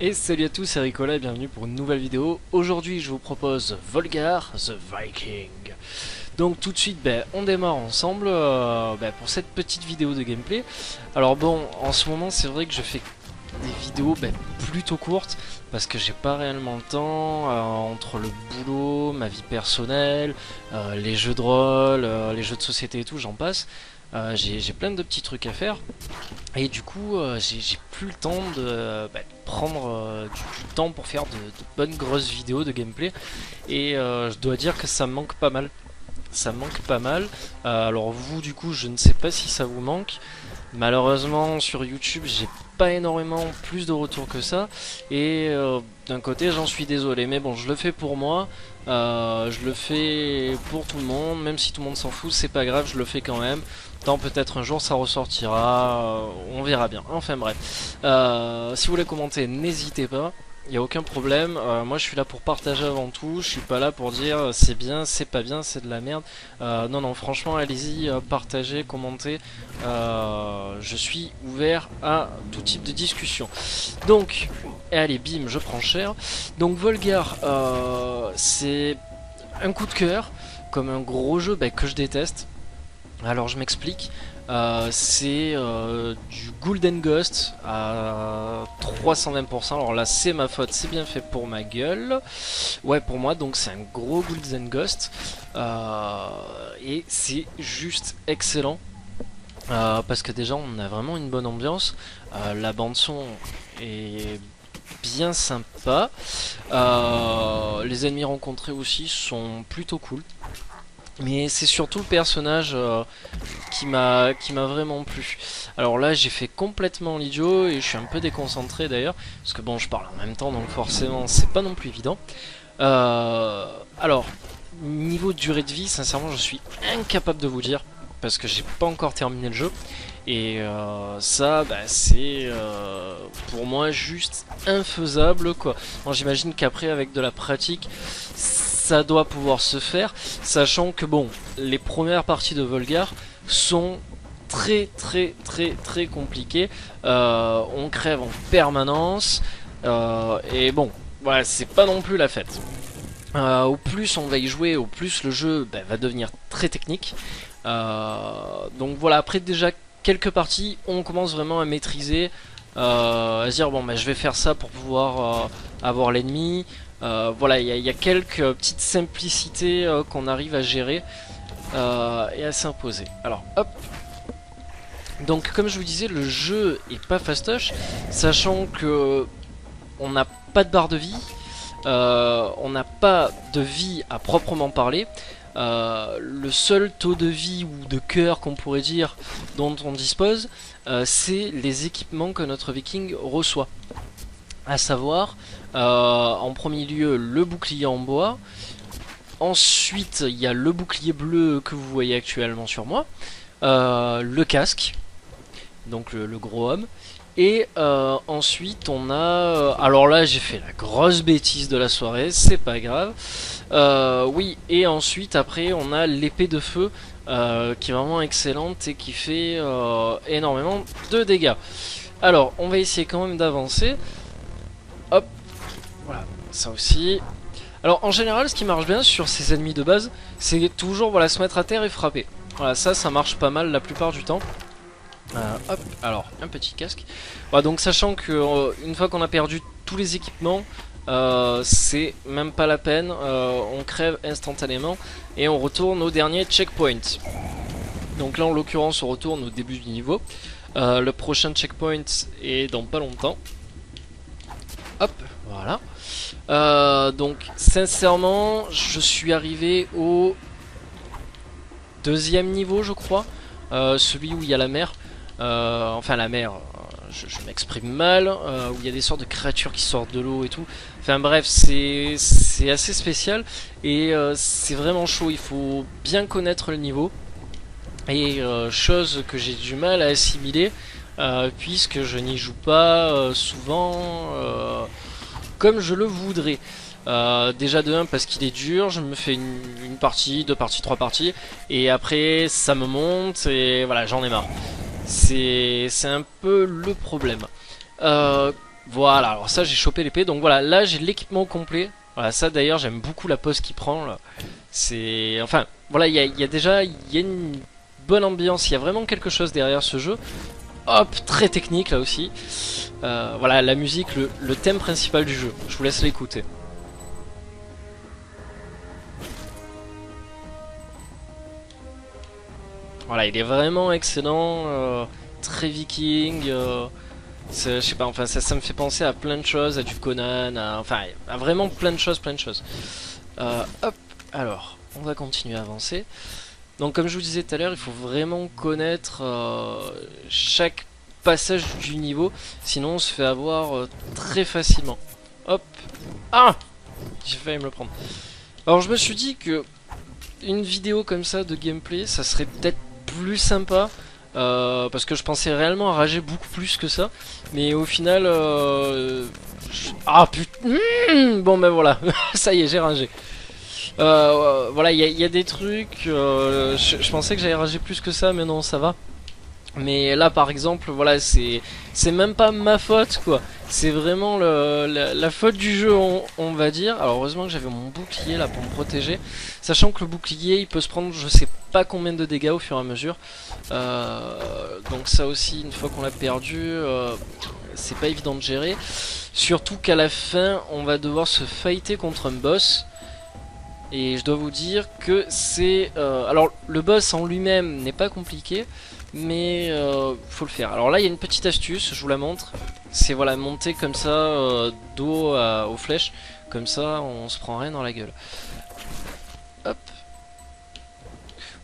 Et salut à tous, c'est Ricola et bienvenue pour une nouvelle vidéo. Aujourd'hui je vous propose Volgar the Viking. Donc tout de suite on démarre ensemble pour cette petite vidéo de gameplay. Alors bon, en ce moment c'est vrai que je fais des vidéos plutôt courtes parce que j'ai pas réellement le temps entre le boulot, ma vie personnelle, les jeux de rôle, les jeux de société et tout, j'en passe. J'ai plein de petits trucs à faire et du coup j'ai plus le temps de prendre du temps pour faire de bonnes grosses vidéos de gameplay et je dois dire que ça me manque pas mal. Ça me manque pas mal. Alors vous du coup je ne sais pas si ça vous manque. Malheureusement sur YouTube j'ai pas énormément plus de retours que ça et d'un côté j'en suis désolé, mais bon, je le fais pour moi, je le fais pour tout le monde, même si tout le monde s'en fout, c'est pas grave, je le fais quand même. Tant peut-être un jour ça ressortira, on verra bien. Enfin bref, si vous voulez commenter n'hésitez pas, il n'y a aucun problème. Moi je suis là pour partager avant tout, je suis pas là pour dire c'est bien, c'est pas bien, c'est de la merde. Non non, franchement allez-y, partagez, commentez, je suis ouvert à tout type de discussion. Donc allez, bim, je prends cher. Donc Volgar, c'est un coup de cœur, comme un gros jeu que je déteste. Alors je m'explique, c'est du Golden Ghost à 320%. Alors là c'est ma faute, c'est bien fait pour ma gueule. Ouais, pour moi, donc c'est un gros Golden Ghost et c'est juste excellent. Parce que déjà on a vraiment une bonne ambiance, la bande son est bien sympa, les ennemis rencontrés aussi sont plutôt cool. Mais c'est surtout le personnage qui m'a vraiment plu. Alors là j'ai fait complètement l'idiot et je suis un peu déconcentré d'ailleurs, parce que bon je parle en même temps donc forcément c'est pas non plus évident. Alors niveau durée de vie, sincèrement je suis incapable de vous dire, parce que j'ai pas encore terminé le jeu. Et ça c'est pour moi juste infaisable quoi. Bon, j'imagine qu'après avec de la pratique ça doit pouvoir se faire, sachant que bon, les premières parties de Volgar sont très compliquées, on crève en permanence, et bon, voilà, c'est pas non plus la fête. Au plus on va y jouer, au plus le jeu va devenir très technique. Donc voilà, après déjà quelques parties, on commence vraiment à maîtriser, à se dire bon je vais faire ça pour pouvoir avoir l'ennemi. Voilà, il y a quelques petites simplicités qu'on arrive à gérer et à s'imposer. Alors hop. Donc comme je vous disais, le jeu est pas fastoche, sachant que on n'a pas de barre de vie, on n'a pas de vie à proprement parler. Le seul taux de vie ou de cœur qu'on pourrait dire dont on dispose, c'est les équipements que notre viking reçoit. À savoir, en premier lieu, le bouclier en bois. Ensuite, il y a le bouclier bleu que vous voyez actuellement sur moi. Le casque, donc le gros homme. Et ensuite, on a... alors là, j'ai fait la grosse bêtise de la soirée, c'est pas grave. Oui, et ensuite, après, on a l'épée de feu, qui est vraiment excellente et qui fait énormément de dégâts. Alors, on va essayer quand même d'avancer. Hop, voilà, ça aussi. Alors en général ce qui marche bien sur ces ennemis de base, c'est toujours voilà, se mettre à terre et frapper. Voilà, ça marche pas mal la plupart du temps. Hop, alors un petit casque. Voilà, donc sachant que une fois qu'on a perdu tous les équipements, c'est même pas la peine, on crève instantanément et on retourne au dernier checkpoint. Donc là en l'occurrence on retourne au début du niveau. Le prochain checkpoint est dans pas longtemps. Hop, voilà. Donc sincèrement je suis arrivé au deuxième niveau je crois, celui où il y a la mer, enfin la mer, je m'exprime mal, où il y a des sortes de créatures qui sortent de l'eau et tout. Enfin bref, c'est assez spécial et c'est vraiment chaud, il faut bien connaître le niveau. Et chose que j'ai du mal à assimiler, puisque je n'y joue pas souvent comme je le voudrais. Déjà de 1 parce qu'il est dur, je me fais une partie, deux parties, trois parties, et après ça me monte et voilà, j'en ai marre. C'est un peu le problème. Voilà, alors ça j'ai chopé l'épée, donc voilà, là j'ai l'équipement complet. Voilà, ça d'ailleurs j'aime beaucoup la pose qu'il prend là. C'est... Enfin, voilà, il y a déjà une bonne ambiance, il y a vraiment quelque chose derrière ce jeu. Hop, très technique là aussi. Voilà, la musique, le thème principal du jeu. Je vous laisse l'écouter. Voilà, il est vraiment excellent, très viking. Je sais pas, enfin ça me fait penser à plein de choses, à du Conan, enfin à vraiment plein de choses, plein de choses. Hop, alors, on va continuer à avancer. Donc comme je vous disais tout à l'heure, il faut vraiment connaître chaque passage du niveau, sinon on se fait avoir très facilement. Hop, ah, j'ai failli me le prendre. Alors je me suis dit que une vidéo comme ça de gameplay, ça serait peut-être plus sympa. Parce que je pensais réellement à rager beaucoup plus que ça. Mais au final... Ah putain. Bon ben voilà. Ça y est, j'ai ragé. Voilà, il y a des trucs... je pensais que j'allais rager plus que ça, mais non, ça va. Mais là par exemple, voilà, c'est même pas ma faute quoi. C'est vraiment la faute du jeu, on va dire. Alors heureusement que j'avais mon bouclier là pour me protéger. Sachant que le bouclier il peut se prendre je sais pas combien de dégâts au fur et à mesure. Donc ça aussi, une fois qu'on l'a perdu, c'est pas évident de gérer. Surtout qu'à la fin, on va devoir se fighter contre un boss. Et je dois vous dire que c'est... alors le boss en lui-même n'est pas compliqué. Mais faut le faire. Alors là il y a une petite astuce, je vous la montre. C'est voilà, monter comme ça dos aux flèches. Comme ça on se prend rien dans la gueule. Hop.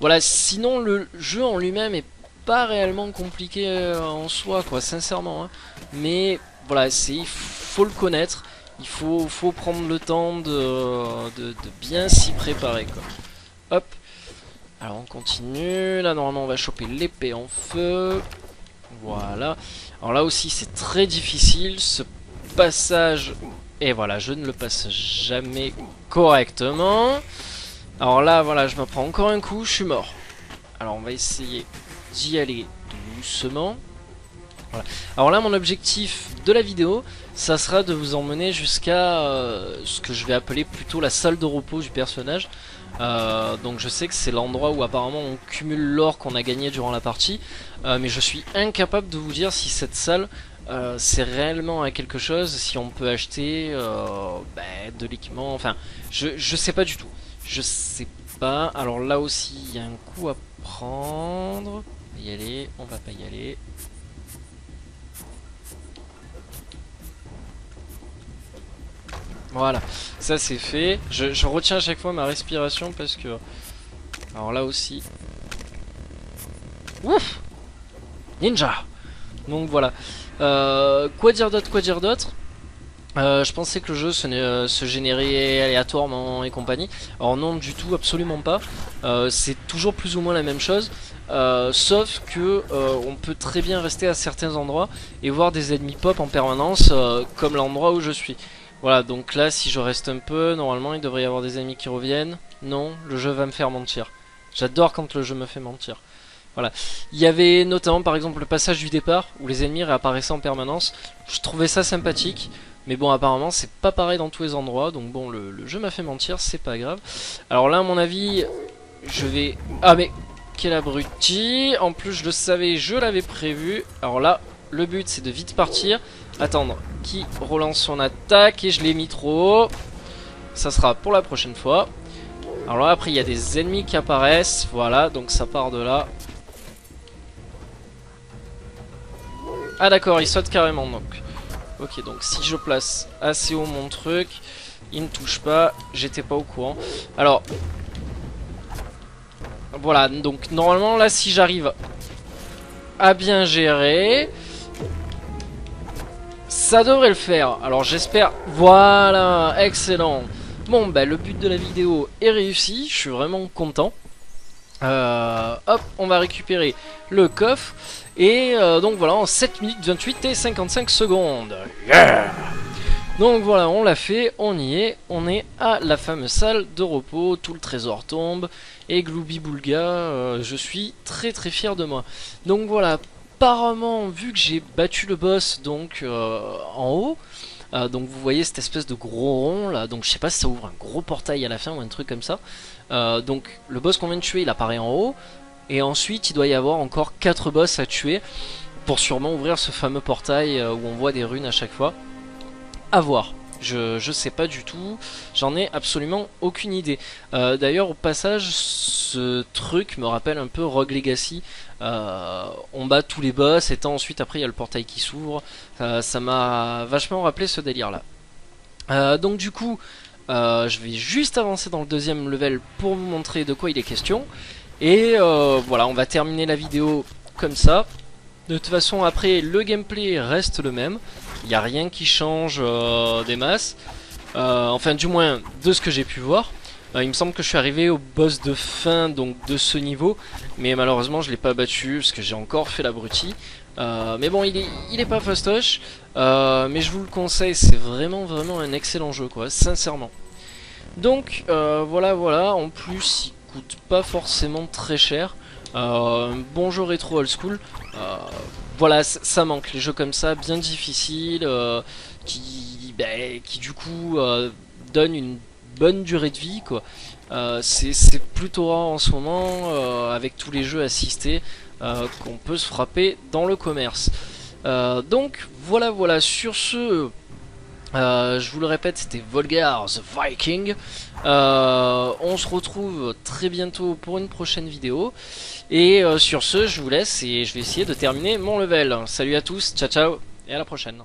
Voilà, sinon le jeu en lui-même est pas réellement compliqué en soi quoi, sincèrement hein. Mais voilà, il faut le connaître. Il faut prendre le temps de bien s'y préparer quoi. Hop. Alors on continue, là normalement on va choper l'épée en feu. Voilà. Alors là aussi c'est très difficile ce passage. Et voilà, je ne le passe jamais correctement. Alors là voilà, je me prends encore un coup, je suis mort. Alors on va essayer d'y aller doucement. Voilà. Alors là mon objectif de la vidéo, ça sera de vous emmener jusqu'à ce que je vais appeler plutôt la salle de repos du personnage. Donc je sais que c'est l'endroit où apparemment on cumule l'or qu'on a gagné durant la partie, mais je suis incapable de vous dire si cette salle c'est réellement à quelque chose, si on peut acheter de l'équipement, enfin je sais pas du tout, je sais pas. Alors là aussi il y a un coup à prendre, on va y aller, on va pas y aller. Voilà, ça c'est fait. Je retiens à chaque fois ma respiration parce que... Alors là aussi... Ouf! Ninja! Donc voilà. Quoi dire d'autre? Je pensais que le jeu se générait aléatoirement et compagnie. Alors non du tout, absolument pas. C'est toujours plus ou moins la même chose. Sauf que on peut très bien rester à certains endroits et voir des ennemis pop en permanence, comme l'endroit où je suis. Voilà, donc là si je reste un peu, normalement il devrait y avoir des ennemis qui reviennent. Non, le jeu va me faire mentir. J'adore quand le jeu me fait mentir. Voilà. Il y avait notamment par exemple le passage du départ où les ennemis réapparaissaient en permanence. Je trouvais ça sympathique. Mais bon apparemment c'est pas pareil dans tous les endroits. Donc bon le jeu m'a fait mentir, c'est pas grave. Alors là à mon avis je vais... Ah mais quel abruti. En plus je le savais, je l'avais prévu. Alors là le but c'est de vite partir. Attendre qui relance son attaque et je l'ai mis trop haut. Ça sera pour la prochaine fois. Alors là après il y a des ennemis qui apparaissent. Voilà donc ça part de là. Ah d'accord, il saute carrément donc. Ok donc si je place assez haut mon truc, il ne touche pas, j'étais pas au courant. Alors voilà, donc normalement là si j'arrive à bien gérer, ça devrait le faire. Alors j'espère, voilà, excellent. Bon bah le but de la vidéo est réussi, je suis vraiment content. Hop, on va récupérer le coffre. Et donc voilà, en 7 minutes 28 et 55 secondes. Yeah! Donc voilà, on l'a fait, on y est. On est à la fameuse salle de repos. Tout le trésor tombe. Et Glooby Boulga, je suis très très fier de moi. Donc voilà, apparemment, vu que j'ai battu le boss donc en haut, donc vous voyez cette espèce de gros rond là, donc je sais pas si ça ouvre un gros portail à la fin ou un truc comme ça. Donc le boss qu'on vient de tuer il apparaît en haut, et ensuite il doit y avoir encore 4 boss à tuer pour sûrement ouvrir ce fameux portail où on voit des runes à chaque fois. À voir. Je sais pas du tout, j'en ai absolument aucune idée. D'ailleurs au passage ce truc me rappelle un peu Rogue Legacy. On bat tous les boss et ensuite après il y a le portail qui s'ouvre. Ça m'a vachement rappelé ce délire là. Donc du coup je vais juste avancer dans le deuxième level pour vous montrer de quoi il est question. Et voilà, on va terminer la vidéo comme ça. De toute façon après le gameplay reste le même. Il n'y a rien qui change des masses. Enfin du moins de ce que j'ai pu voir. Il me semble que je suis arrivé au boss de fin donc de ce niveau. Mais malheureusement je l'ai pas battu parce que j'ai encore fait l'abruti. Mais bon il est pas fastoche. Mais je vous le conseille, c'est vraiment un excellent jeu quoi, sincèrement. Donc voilà, en plus il coûte pas forcément très cher. Un bon jeu rétro old school. Voilà, ça manque, les jeux comme ça, bien difficiles, qui du coup donnent une bonne durée de vie quoi. C'est plutôt rare en ce moment, avec tous les jeux assistés qu'on peut se frapper dans le commerce. Donc voilà, sur ce... je vous le répète, c'était Volgar the Viking. On se retrouve très bientôt pour une prochaine vidéo. Et sur ce, je vous laisse et je vais essayer de terminer mon level. Salut à tous, ciao ciao, et à la prochaine.